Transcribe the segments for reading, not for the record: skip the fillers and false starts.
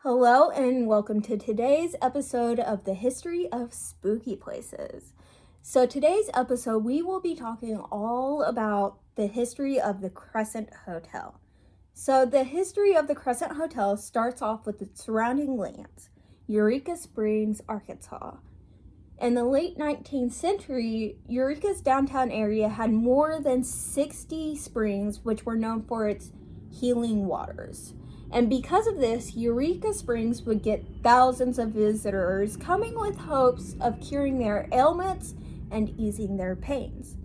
Hello and welcome to today's episode of the History of Spooky Places. So today's episode we will be talking all about the history of the Crescent Hotel. So the history of the Crescent Hotel starts off with the surrounding lands, Eureka Springs, Arkansas. In the late 19th century, Eureka's downtown area had more than 60 springs which were known for its healing waters. And because of this, Eureka Springs would get thousands of visitors coming with hopes of curing their ailments and easing their pains.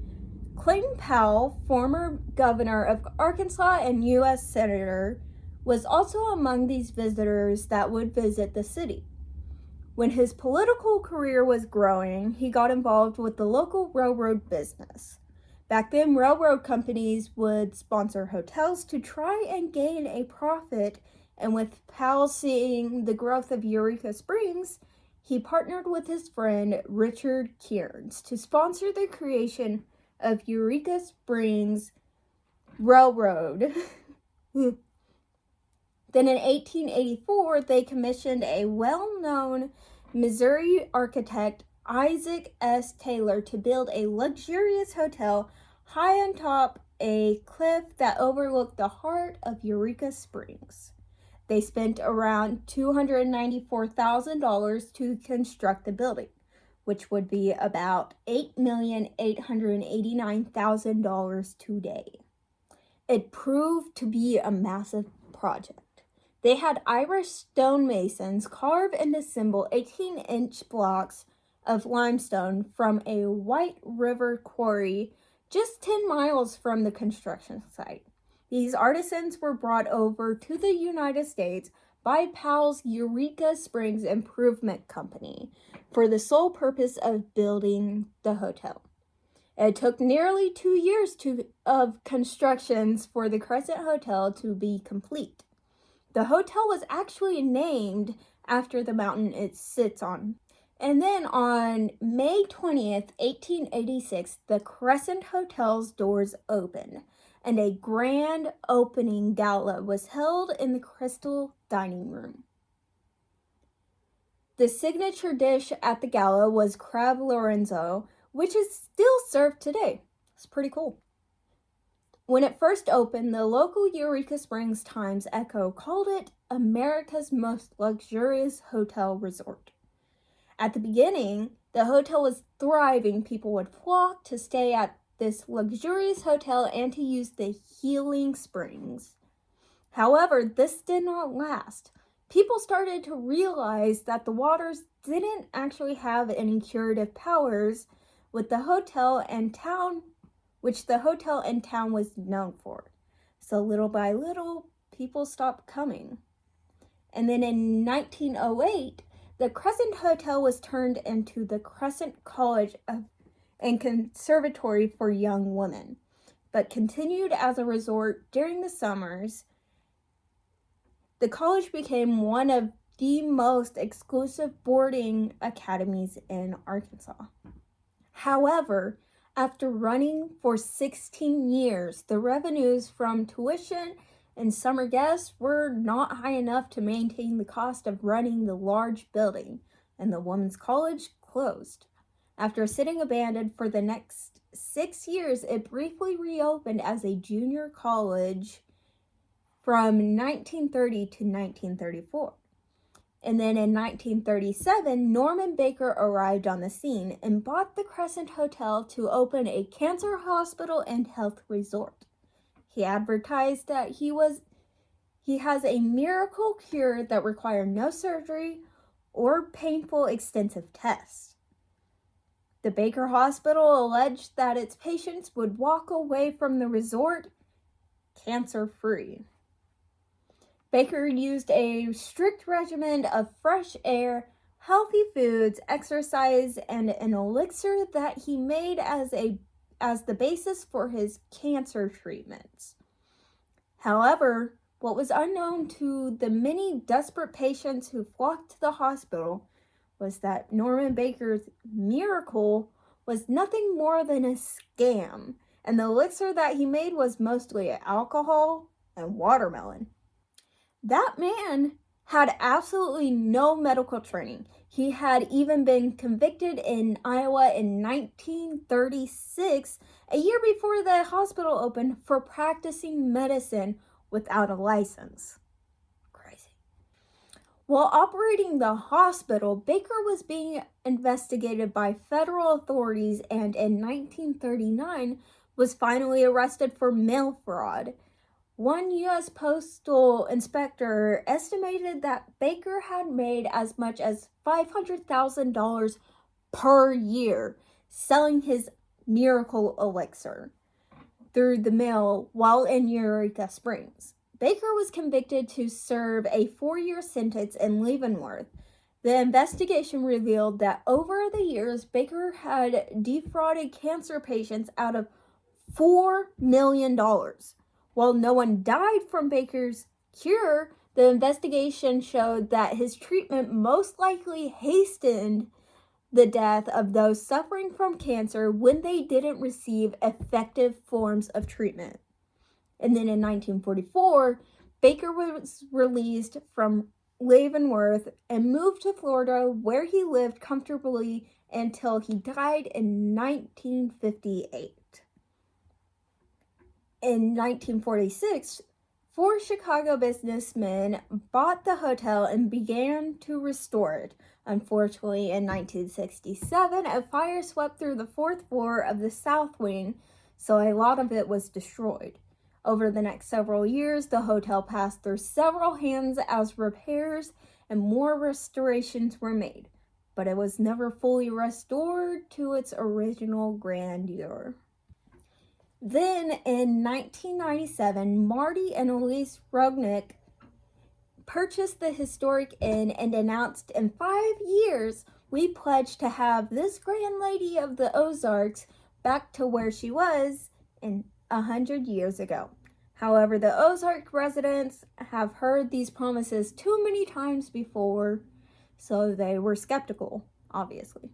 Clayton Powell, former governor of Arkansas and U.S. Senator, was also among these visitors that would visit the city. When his political career was growing, he got involved with the local railroad business. Back then, railroad companies would sponsor hotels to try and gain a profit, and with Powell seeing the growth of Eureka Springs, he partnered with his friend Richard Kearns to sponsor the creation of Eureka Springs Railroad. Then in 1884, they commissioned a well-known Missouri architect, Isaac S. Taylor, to build a luxurious hotel high on top a cliff that overlooked the heart of Eureka Springs. They spent around $294,000 to construct the building, which would be about $8,889,000 today. It proved to be a massive project. They had Irish stonemasons carve and assemble 18-inch blocks of limestone from a White River quarry just 10 miles from the construction site. These artisans were brought over to the United States by Powell's Eureka Springs Improvement Company for the sole purpose of building the hotel. It took nearly 2 years of constructions for the Crescent Hotel to be complete. The hotel was actually named after the mountain it sits on. And then on May 20th, 1886, the Crescent Hotel's doors opened, and a grand opening gala was held in the Crystal Dining Room. The signature dish at the gala was crab Lorenzo, which is still served today. It's pretty cool. When it first opened, the local Eureka Springs Times-Echo called it America's most luxurious hotel resort. At the beginning, the hotel was thriving. People would flock to stay at this luxurious hotel and to use the healing springs. However, this did not last. People started to realize that the waters didn't actually have any curative powers with the hotel and town, which the hotel and town was known for. So little by little, people stopped coming. And then in 1908, the Crescent Hotel was turned into the Crescent College and Conservatory for Young Women, but continued as a resort during the summers. The college became one of the most exclusive boarding academies in Arkansas. However, after running for 16 years, the revenues from tuition and summer guests were not high enough to maintain the cost of running the large building, and the women's college closed. After sitting abandoned for the next 6 years, it briefly reopened as a junior college from 1930 to 1934. And then in 1937, Norman Baker arrived on the scene and bought the Crescent Hotel to open a cancer hospital and health resort. He advertised that he has a miracle cure that required no surgery or painful extensive tests. The Baker Hospital alleged that its patients would walk away from the resort cancer-free. Baker used a strict regimen of fresh air, healthy foods, exercise, and an elixir that he made as the basis for his cancer treatments. However, what was unknown to the many desperate patients who flocked to the hospital was that Norman Baker's miracle was nothing more than a scam, and the elixir that he made was mostly alcohol and watermelon. That man had absolutely no medical training. He had even been convicted in Iowa in 1936, a year before the hospital opened, for practicing medicine without a license. Crazy. While operating the hospital, Baker was being investigated by federal authorities and in 1939 was finally arrested for mail fraud. One U.S. postal inspector estimated that Baker had made as much as $500,000 per year selling his miracle elixir through the mail while in Eureka Springs. Baker was convicted to serve a 4-year sentence in Leavenworth. The investigation revealed that over the years, Baker had defrauded cancer patients out of $4 million. While no one died from Baker's cure, the investigation showed that his treatment most likely hastened the death of those suffering from cancer when they didn't receive effective forms of treatment. And then in 1944, Baker was released from Leavenworth and moved to Florida, where he lived comfortably until he died in 1958. In 1946, 4 Chicago businessmen bought the hotel and began to restore it. Unfortunately, in 1967, a fire swept through the 4th floor of the south wing, so a lot of it was destroyed. Over the next several years, the hotel passed through several hands as repairs and more restorations were made, but it was never fully restored to its original grandeur. Then, in 1997, Marty and Elise Rognick purchased the historic inn and announced, in 5 years, we pledge to have this grand lady of the Ozarks back to where she was in 100 years ago. However, the Ozark residents have heard these promises too many times before, so they were skeptical, obviously.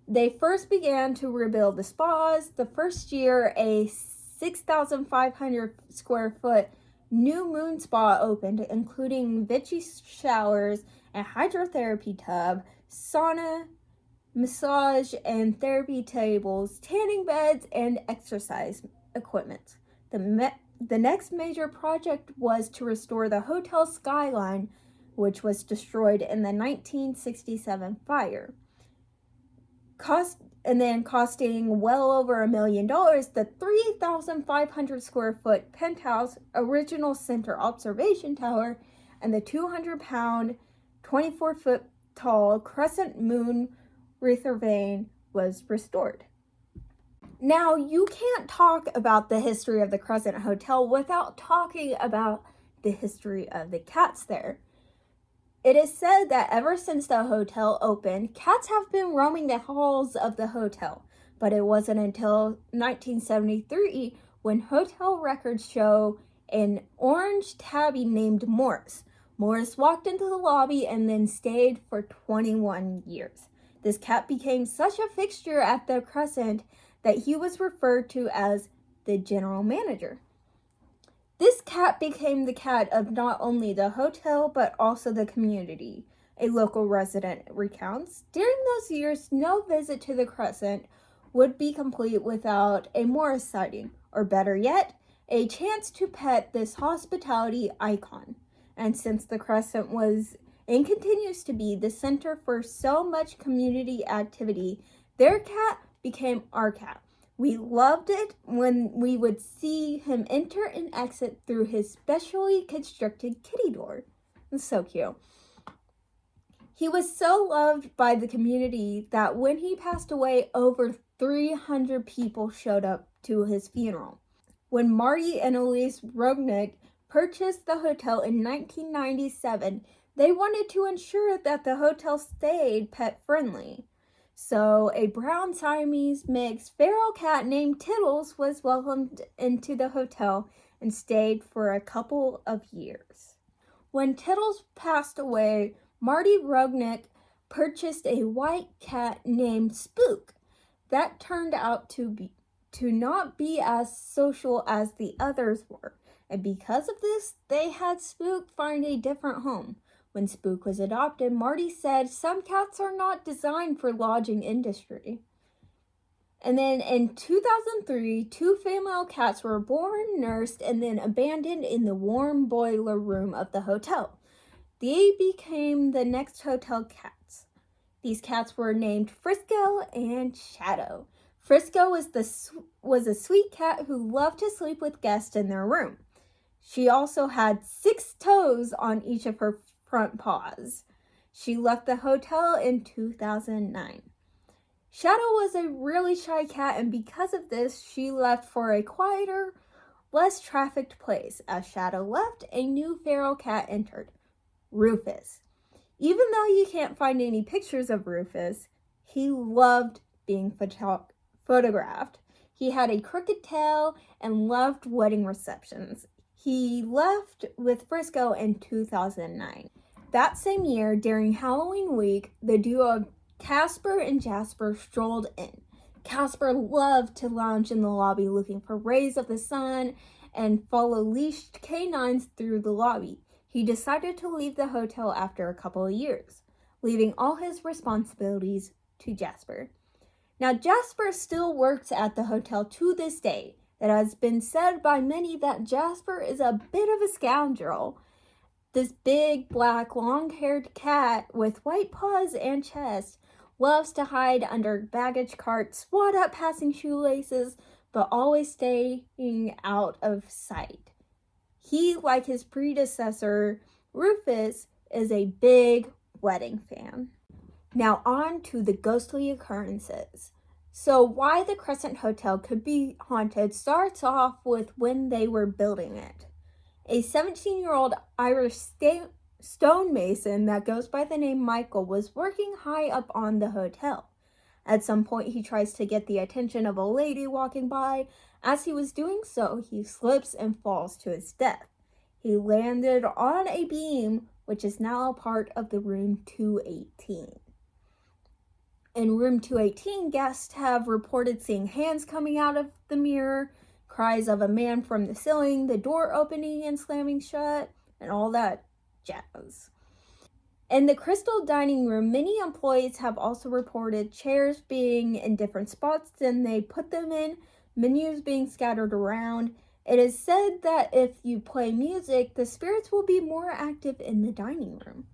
They first began to rebuild the spas. The first year, a 6,500 square foot new moon spa opened, including Vichy showers, a hydrotherapy tub, sauna, massage and therapy tables, tanning beds, and exercise equipment. The next major project was to restore the hotel skyline, which was destroyed in the 1967 fire. Costing well over $1 million, the 3,500 square foot penthouse, original center observation tower, and the 200-pound, 24-foot tall crescent moon wreather vane was restored. Now, you can't talk about the history of the Crescent Hotel without talking about the history of the cats there. It is said that ever since the hotel opened, cats have been roaming the halls of the hotel, but it wasn't until 1973 when hotel records show an orange tabby named Morris. Morris walked into the lobby and then stayed for 21 years. This cat became such a fixture at the Crescent that he was referred to as the general manager. This cat became the cat of not only the hotel, but also the community, a local resident recounts. During those years, no visit to the Crescent would be complete without a Morris sighting, or better yet, a chance to pet this hospitality icon. And since the Crescent was and continues to be the center for so much community activity, their cat became our cat. We loved it when we would see him enter and exit through his specially constructed kitty door. It's so cute. He was so loved by the community that when he passed away, over 300 people showed up to his funeral. When Marty and Elise Rognick purchased the hotel in 1997, they wanted to ensure that the hotel stayed pet-friendly. So a brown Siamese mixed feral cat named Tittles was welcomed into the hotel and stayed for a couple of years. When Tittles passed away, Marty Rognick purchased a white cat named Spook. That turned out to not be as social as the others were. And because of this, they had Spook find a different home. When Spook was adopted, Marty said some cats are not designed for lodging industry. And then in 2003, 2 female cats were born, nursed, and then abandoned in the warm boiler room of the hotel. They became the next hotel cats. These cats were named Frisco and Shadow. Frisco was a sweet cat who loved to sleep with guests in their room. She also had 6 toes on each of her front paws. She left the hotel in 2009. Shadow was a really shy cat, and because of this, she left for a quieter, less trafficked place. As Shadow left, a new feral cat entered, Rufus. Even though you can't find any pictures of Rufus, he loved being photographed. He had a crooked tail and loved wedding receptions. He left with Frisco in 2009. That same year, during Halloween week, the duo of Casper and Jasper strolled in. Casper loved to lounge in the lobby looking for rays of the sun and follow leashed canines through the lobby. He decided to leave the hotel after a couple of years, leaving all his responsibilities to Jasper. Now, Jasper still works at the hotel to this day. It has been said by many that Jasper is a bit of a scoundrel. This big, black, long-haired cat with white paws and chest loves to hide under baggage carts, swat at passing shoelaces, but always staying out of sight. He, like his predecessor, Rufus, is a big wedding fan. Now on to the ghostly occurrences. So why the Crescent Hotel could be haunted starts off with when they were building it. A 17-year-old Irish stonemason that goes by the name Michael was working high up on the hotel. At some point, he tries to get the attention of a lady walking by. As he was doing so, he slips and falls to his death. He landed on a beam, which is now a part of the room 218. In room 218, guests have reported seeing hands coming out of the mirror, cries of a man from the ceiling, the door opening and slamming shut, and all that jazz. In the Crystal Dining Room, many employees have also reported chairs being in different spots than they put them in, menus being scattered around. It is said that if you play music, the spirits will be more active in the dining room.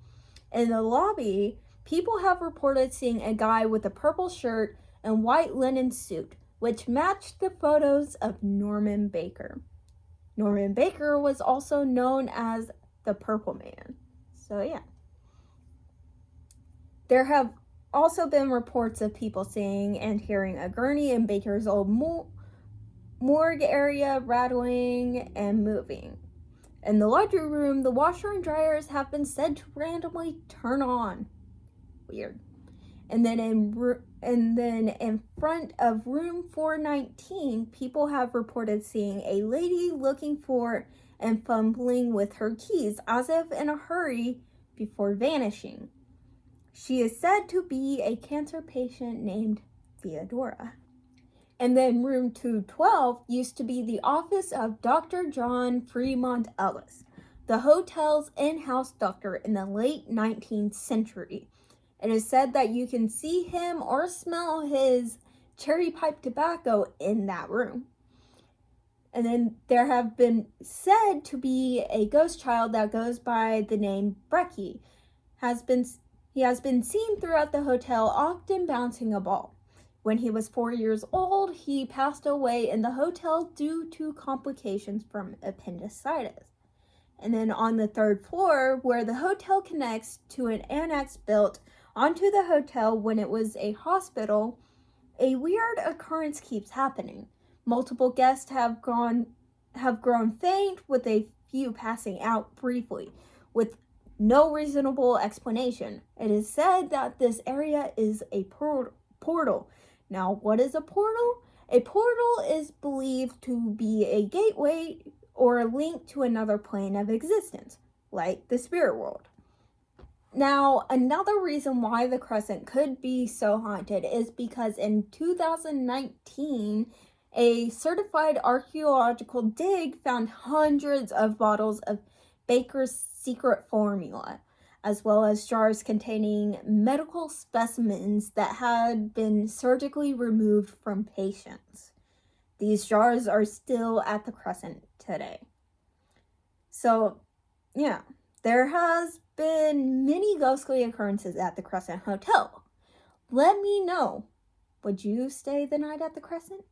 In the lobby, people have reported seeing a guy with a purple shirt and white linen suit, which matched the photos of Norman Baker. Norman Baker was also known as the Purple Man. So yeah. There have also been reports of people seeing and hearing a gurney in Baker's old morgue area rattling and moving. In the laundry room, the washer and dryers have been said to randomly turn on. Weird. And then in front of room 419, people have reported seeing a lady looking for and fumbling with her keys as if in a hurry before vanishing. She is said to be a cancer patient named Theodora. And then room 212 used to be the office of Dr. John Fremont Ellis, the hotel's in-house doctor in the late 19th century. It is said that you can see him or smell his cherry pipe tobacco in that room. And then there have been said to be a ghost child that goes by the name Brecky. He has been seen throughout the hotel, often bouncing a ball. When he was 4 years old, he passed away in the hotel due to complications from appendicitis. And then on the 3rd floor, where the hotel connects to an annex built onto the hotel when it was a hospital, a weird occurrence keeps happening. Multiple guests have grown faint, with a few passing out briefly, with no reasonable explanation. It is said that this area is a portal. Now, what is a portal? A portal is believed to be a gateway or a link to another plane of existence, like the spirit world. Now, another reason why the Crescent could be so haunted is because in 2019, A certified archaeological dig found hundreds of bottles of Baker's secret formula, as well as jars containing medical specimens that had been surgically removed from patients. These jars are still at the Crescent today. So, yeah, there has been many ghostly occurrences at the Crescent Hotel. Let me know, would you stay the night at the Crescent?